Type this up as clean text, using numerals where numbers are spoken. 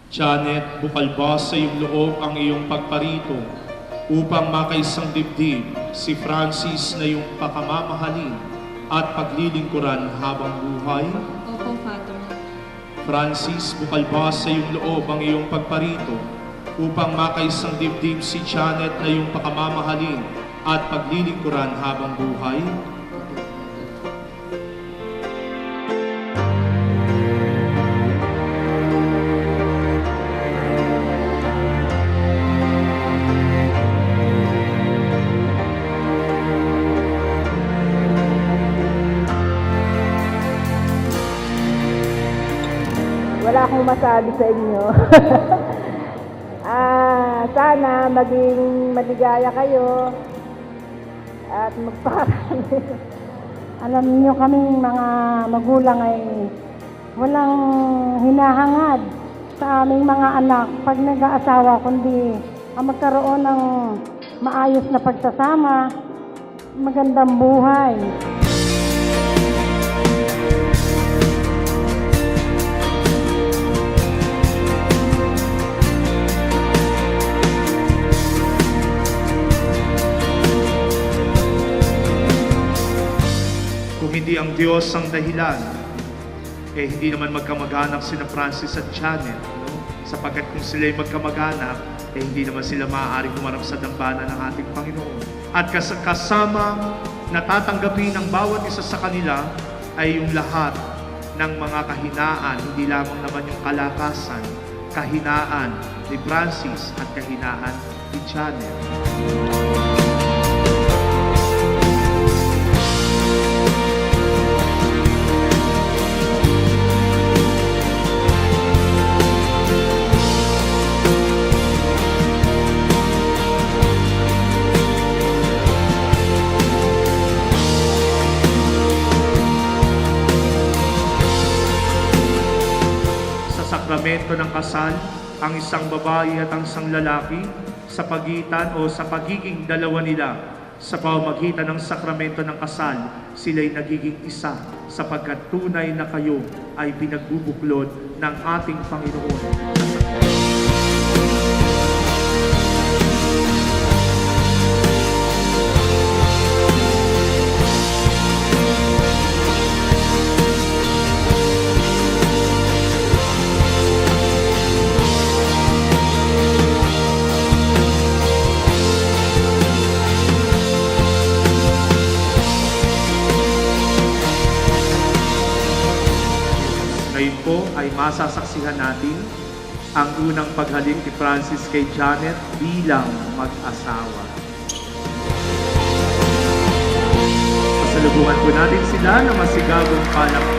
Janet, bukal ba sa iyong loob ang iyong pagparito upang makaisang dibdib si Francis na iyong pakamamahalin at paglilingkuran habang buhay? Opo, Father. Francis, bukal ba sa iyong loob ang iyong pagparito upang makaisang dibdib si Janet na iyong pakamamahalin at paglilingkuran habang buhay? Wala akong masabi sa inyo. Sana maging maligaya kayo at magpakarami. Alam niyo kaming mga magulang ay walang hinahangad sa aming mga anak pag nag-aasawa, kundi ang magkaroon ng maayos na pagsasama, magandang buhay. Kung hindi ang Diyos ang dahilan, hindi naman magkamag-anak sina Francis at Janet, no? Sapagkat kung sila'y magkamag-anak, hindi naman sila maaaring humarap sa dambana ng ating Panginoon. At kasama natatanggapin ng bawat isa sa kanila ay yung lahat ng mga kahinaan, hindi lamang naman yung kalakasan, kahinaan ni Francis at kahinaan ni Janet. Sakramento ng kasal, ang isang babae at ang isang lalaki sa pagitan o sa pagiging dalawa nila sa pamamagitan ng sakramento ng kasal, sila'y nagiging isa sapagkat tunay na kayo ay pinagbubuklod ng ating Panginoon. Ngayon po ay masasaksihan natin ang unang paghaling ni Francis kay Janet bilang mag-asawa. Pasalubungan po natin sila ng masigabong palakpakan.